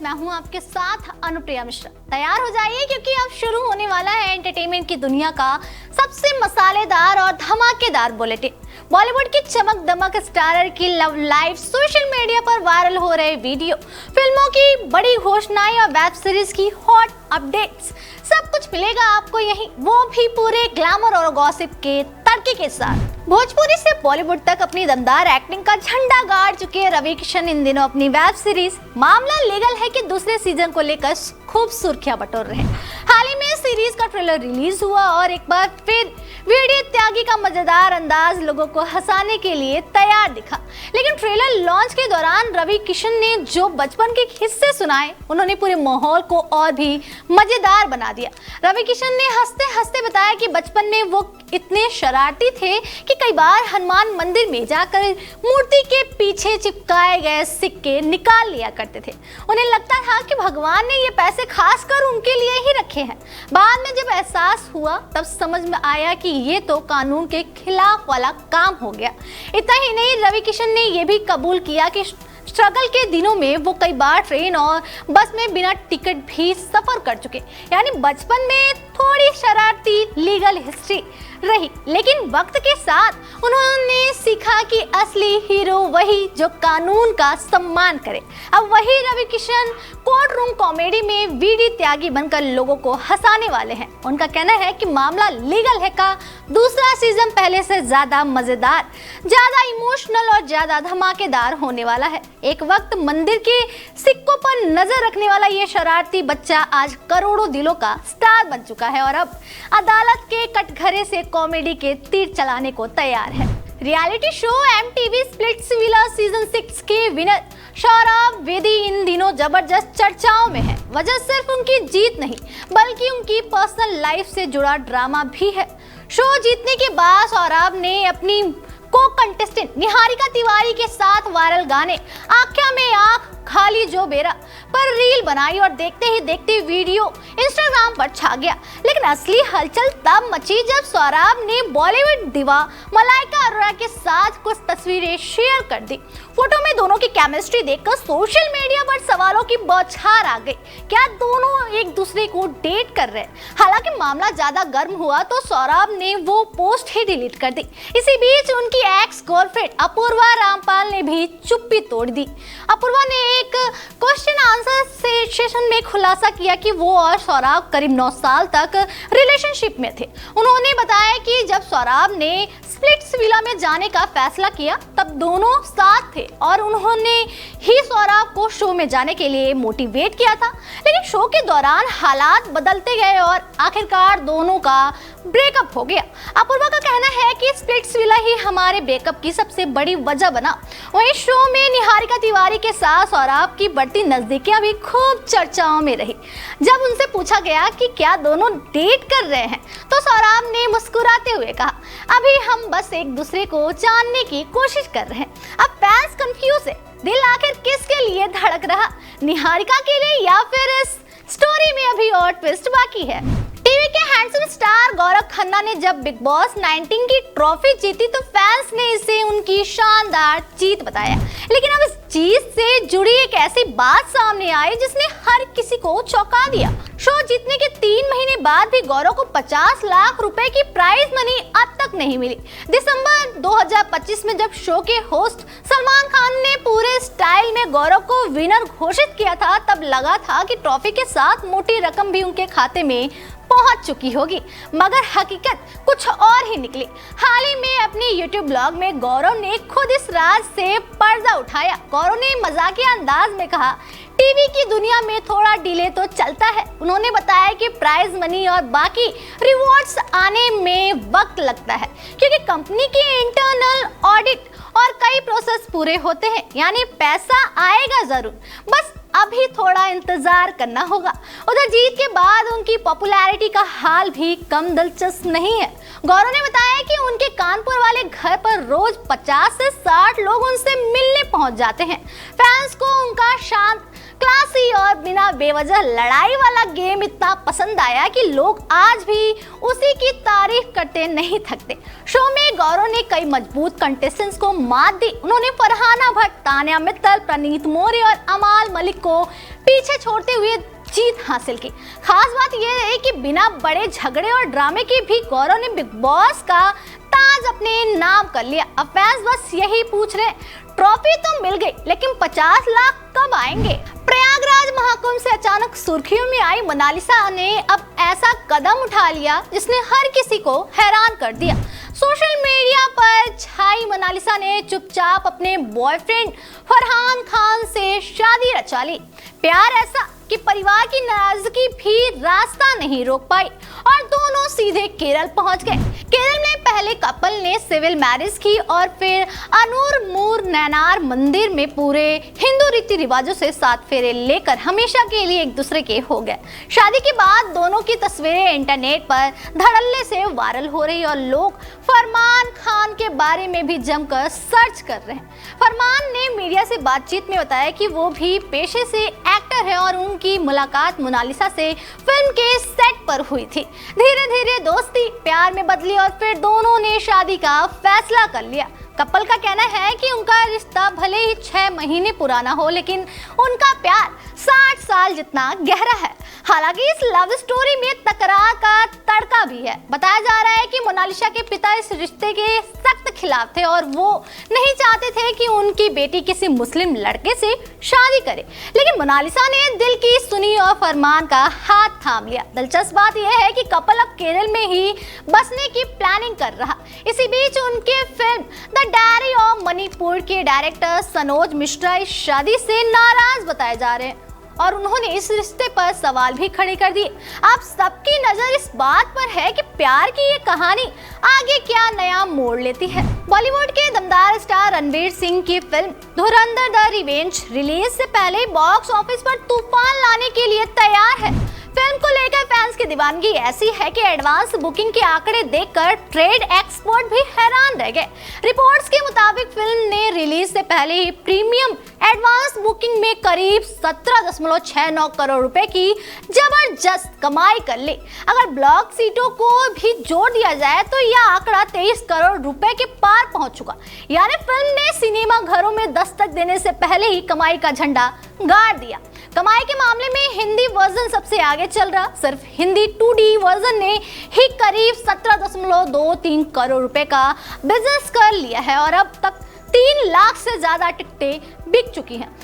मैं हूं आपके साथ अनुप्रिया मिश्रा। तैयार हो जाइए क्योंकि अब शुरू होने वाला है एंटरटेनमेंट की दुनिया का सबसे मसालेदार और धमाकेदार बुलेटिन। बॉलीवुड की चमक दमक स्टारर की लव लाइफ, सोशल मीडिया पर वायरल हो रहे वीडियो, फिल्मों की बड़ी घोषणाएं और वेब सीरीज की हॉट अपडेट्स, सब कुछ मिलेगा आपको यहीं, वो भी पूरे ग्लैमर और गॉसिप के तड़के के साथ। भोजपुरी से बॉलीवुड तक अपनी दमदार एक्टिंग का झंडा गाड़ चुके रवि किशन इन दिनों अपनी वेब सीरीज मामला लीगल है कि दूसरे सीजन को लेकर खूब सुर्खियां बटोर रहे हैं। हाल ही में सीरीज का ट्रेलर रिलीज हुआ और एक बार फिर वीडियो त्यागी का मजेदार अंदाज लोगों को हंसाने के लिए तैयार दिखा। लेकिन ट्रेलर लॉन्च के दौरान रवि किशन ने जो बचपन के किस्से सुनाए, उन्होंने पूरे माहौल को और भी मजेदार बना दिया। रवि किशन ने हंसते हंसते बताया कि बचपन में वो इतने शरारती थे कि कई बार हनुमान मंदिर में जाकर मूर्ति के पीछे चिपकाए गए सिक्के निकाल लिया करते थे। उन्हें लगता था कि भगवान ने ये पैसे खासकर उनके लिए ही रखे हैं। बाद में जब एहसास हुआ तब समझ में आया कि ये तो कानून के खिलाफ वाला काम हो गया। इतना ही नहीं, रवि किशन ने यह भी कबूल किया कि स्ट्रगल के दिनों में वो कई बार ट्रेन और बस में बिना टिकट भी सफर कर चुके। यानी बचपन में थोड़ी शरारती लीगल हिस्ट्री रही, लेकिन वक्त के साथ उन्होंने सीखा कि असली हीरो वही जो कानून का सम्मान करे। अब वही Ravi Kishan courtroom comedy में वीडी त्यागी बनकर लोगों को हंसाने वाले हैं। उनका कहना है कि मामला लीगल है का दूसरा सीजन पहले से ज्यादा मजेदार, ज्यादा इमोशनल और ज्यादा धमाकेदार होने वाला है। एक वक्त मंदिर के सिक्कों पर नजर रखने वाला ये शरारती बच्चा आज करोड़ों दिलों का स्टार बन चुका है और अब अदालत के कटघरे से कॉमेडी के तीर चलाने को तैयार है। Reality show MTV Splitsvilla season 6 के विनर सौरभ बेदी इन दिनों जबरदस्त चर्चाओं में है। वजह सिर्फ उनकी जीत नहीं बल्कि उनकी पर्सनल लाइफ से जुड़ा ड्रामा भी है। शो जीतने के बाद सौरभ ने अपनी को कंटेस्टेंट निहारिका तिवारी के साथ वायरल गाने आँखों में आँख खाली जो बेरा पर रील बनाई और देखते ही देखते वीडियो इंस्टाग्राम पर छा गया। लेकिन असली हलचल तब मची जब सौरभ ने बॉलीवुड दिवा मलाइका अरोड़ा के साथ कुछ तस्वीरें शेयर कर दी। फोटो में दोनों की केमिस्ट्री देखकर सोशल मीडिया पर सवालों की बौछार आ गई। क्या दोनों एक दूसरे को डेट कर रहे हैं? हालांकि मामला ज्यादा गर्म हुआ तो सौरभ ने वो पोस्ट ही डिलीट कर दी। इसी बीच उनकी एक्स गर्लफ्रेंड अपूर्वा रामपाल ने भी चुप्पी तोड़ दी। अपूर्वा ने एक क्वेश्चन आंसर सेशन में खुलासा किया कि वो और सौरभ करीब 9 साल तक रिलेशनशिप में थे। उन्होंने बताया कि जब सौरभ ने स्प्लिट्सविला में जाने का फैसला किया तब दोनों साथ थे और उन्होंने ही सौरभ को शो में जाने के लिए मोटिवेट किया था। लेकिन शो के दौरान हालात बदलते गए और आखिरकार दोनों का ब्रेकअप हो गया। अपूर्वा का कहना है कि स्प्लिट्सविला ही हमारे ब्रेकअप की सबसे बड़ी वजह बना। वहीं शो में निहारिका तिवारी के साथ सौरभ की बढ़ती नजदीकियां भी खूब चर्चाओं में रही। जब उनसे पूछा गया कि क्या दोनों डेट कर रहे हैं तो सौरभ ने मुस्कुराते हुए कहा, अभी हम बस एक दूसरे को जानने की कोशिश कर रहे हैं। अब फैंस कंफ्यूज है, दिल आखिर किसके लिए धड़क रहा, निहारिका के लिए या फिर इस स्टोरी में अभी और ट्विस्ट बाकी है। टीवी के हैंडसम स्टार गौरव खन्ना ने जब बिग बॉस 19 की ट्रॉफी जीती तो फैंस ने इसे उनकी शानदार जीत बताया। लेकिन अब इस जीत से जुड़ी एक ऐसी बात सामने आई जिसने हर किसी को चौंका दिया। शो जीतने के 3 महीने बाद भी गौरव को 50 लाख रुपए की प्राइज मनी अब तक नहीं मिली। दिसंबर 2025 में जब शो के होस्ट सलमान खान ने पूरे स्टाइल में गौरव को विनर घोषित किया था तब लगा था कि ट्रॉफी के साथ मोटी रकम भी उनके खाते में पहुंच चुकी होगी, मगर हकीकत कुछ और ही निकली। हाल ही में अपने YouTube ब्लॉग में गौरव ने खुद इस राज से पर्दा उठाया। गौरव ने मजाकिया अंदाज में कहा, टीवी की दुनिया में थोड़ा डिले तो चलता है। उन्होंने बताया कि प्राइज मनी और बाकी रिवॉर्ड्स आने में वक्त लगता है क्योंकि कंपनी की इंटरनल ऑडिट और कई प्रोसेस पूरे होते हैं, यानी पैसा आएगा जरूर, बस अभी थोड़ा इंतजार करना होगा। उधर जीत के बाद उनकी पॉपुलैरिटी का हाल भी कम दिलचस्प नहीं है। गौरव ने बताया कि उनके कानपुर वाले घर पर रोज 50 से 60 लोग उनसे मिलने पहुंच जाते हैं। फैंस को उनका शांत, क्लासी और बिना बेवजह लड़ाई वाला गेम इतना पसंद आया कि लोग आज भी उसी की तारीफ करते नहीं थकते। शो में गौरव ने कई मजबूत कंटेस्टेंट्स को मात दी। उन्होंने फरहाना भट्ट, तान्या मित्तल, प्रणीत मौर्य और अमाल मलिक को पीछे छोड़ते हुए जीत हासिल की। खास बात यह है कि बिना बड़े झगड़े और ड्रामे के भी गौरव ने बिग बॉस का ताज अपने नाम कर लिया। अब फैंस बस यही पूछ रहे, ट्रॉफी तो मिल गई लेकिन 50 लाख कब आएंगे? प्रयागराज महाकुंभ से अचानक सुर्खियों में आई मोनालिसा ने अब ऐसा कदम उठा लिया जिसने हर किसी को हैरान कर दिया। सोशल मीडिया पर छाई मोनालिसा ने चुपचाप अपने बॉयफ्रेंड फरहान खान से शादी रचा ली। प्यार ऐसा कि परिवार की नाराजगी भी रास्ता नहीं रोक पाई और दोनों सीधे केरल पहुंच गए। केरल में पहले कपल ने सिविल मैरिज की और फिर अनूर नैनार मंदिर में पूरे हिंदू रीति रिवाजों से 7 फेरे लेकर हमेशा के लिए एक दूसरे के हो गए। शादी के बाद दोनों की तस्वीरें इंटरनेट पर धड़ल्ले से वायरल हो रही और लोग फरमान खान के बारे में भी जमकर सर्च कर रहे हैं। फरमान ने मीडिया से बातचीत में बताया कि वो भी पेशे से एक्टर है और उनकी मुलाकात मोनालिसा से फिल्म के सेट पर हुई थी। धीरे धीरे दोस्ती प्यार में बदली और फिर दोनों ने शादी का फैसला कर लिया। कपल का कहना है कि उनका रिश्ता भले ही 6 महीने पुराना हो लेकिन उनका प्यार 60 साल जितना गहरा है। हालांकि इस लव स्टोरी में तकरार का तड़का भी है। बताया जा रहा है कि मोनालिसा के पिता इस रिश्ते के सख्त खिलाफ थे और वो नहीं चाहते थे कि उनकी बेटी किसी मुस्लिम लड़के से शादी करे, लेकिन मोनालिसा ने दिल की सुनी और फरमान का हाथ थाम लिया। दिलचस्प बात यह है कि कपल अब केरल में ही बसने की प्लानिंग कर रहा। इसी बीच उनके film the diary of Manipur के डायरेक्टर सनोज मिश्रा इस शादी से नाराज बताए जा रहे हैं और उन्होंने इस रिश्ते पर सवाल भी खड़े कर दिए। अब सबकी नजर इस बात पर है कि प्यार की ये कहानी आगे क्या नया मोड़ लेती है। बॉलीवुड के दमदार स्टार रणवीर सिंह की film Dhurandhar the revenge release से पहले बॉक्स ऑफिस पर तूफान लाने के लिए तैयार है। फिल्म को लेकर फैंस की दीवानगी ऐसी है कि एडवांस बुकिंग के आंकड़े देखकर ट्रेड एक्सपर्ट भी हैरान रह गए। रिपोर्ट्स के मुताबिक फिल्म ने रिलीज से पहले ही प्रीमियम एडवांस बुकिंग में करीब 17.69 करोड़ रुपए की जबरदस्त कमाई कर ली। अगर ब्लॉक सीटों को भी जोड़ दिया जाए तो यह आंकड़ा 23 करोड़ रुपए के पार पहुंच चुका। यानी फिल्म ने सिनेमा घरों में दस्तक देने से पहले ही कमाई का झंडा गाड़ दिया। कमाई के मामले में हिंदी वर्जन सबसे आगे चल रहा। सिर्फ हिंदी 2D वर्जन ने ही करीब 17.23 करोड़ रुपए का बिजनेस कर लिया है और अब तक 3 लाख से ज्यादा टिकटें बिक चुकी हैं।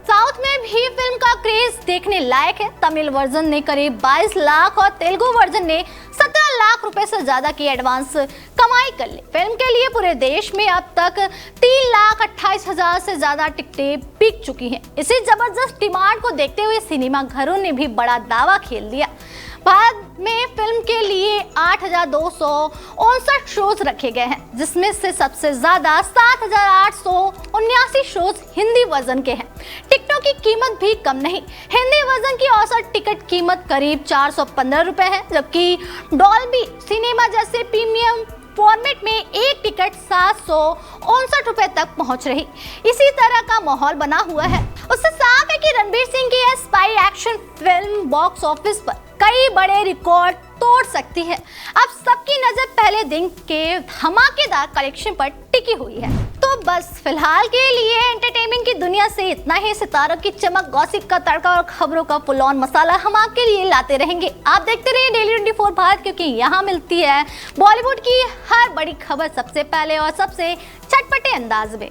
साउथ में भी फिल्म का क्रेज देखने लायक है। तमिल वर्जन ने करीब 22 लाख और तेलुगु वर्जन ने 17 लाख रुपए से ज्यादा की एडवांस कमाई कर ली। फिल्म के लिए पूरे देश में अब तक 3,28,000 से ज्यादा टिकटें बिक चुकी हैं। इसी जबरदस्त डिमांड को देखते हुए सिनेमा घरों ने भी बड़ा दावा खेल दिया। भारत में फिल्म के लिए 8,259 शोज रखे गए हैं, जिसमें से सबसे ज्यादा 7,879 शोज हिंदी वर्जन के हैं। टिकटों की कीमत भी कम नहीं। हिंदी वर्जन की औसत टिकट कीमत करीब 415 रुपए है, जबकि डॉल्बी सिनेमा जैसे प्रीमियम फॉर्मेट में एक टिकट 759 रुपए तक पहुंच रही। इसी तरह का माहौल बना हुआ है। उससे साफ है कि रणवीर सिंह की यह spy action film box office पर कई बड़े रिकॉर्ड तोड़ सकती है। अब सबकी नजर पहले दिन के धमाकेदार कलेक्शन पर टिकी हुई है। तो बस फिलहाल के लिए एंटरटेनमेंट की दुनिया से इतना ही। सितारों की चमक, गॉसिप का तड़का और खबरों का फुल ऑन मसाला हम आपके लिए लाते रहेंगे। आप देखते रहिए डेली 24 भारत, क्योंकि यहाँ मिलती है बॉलीवुड की हर बड़ी खबर सबसे पहले और सबसे चटपटे अंदाज में।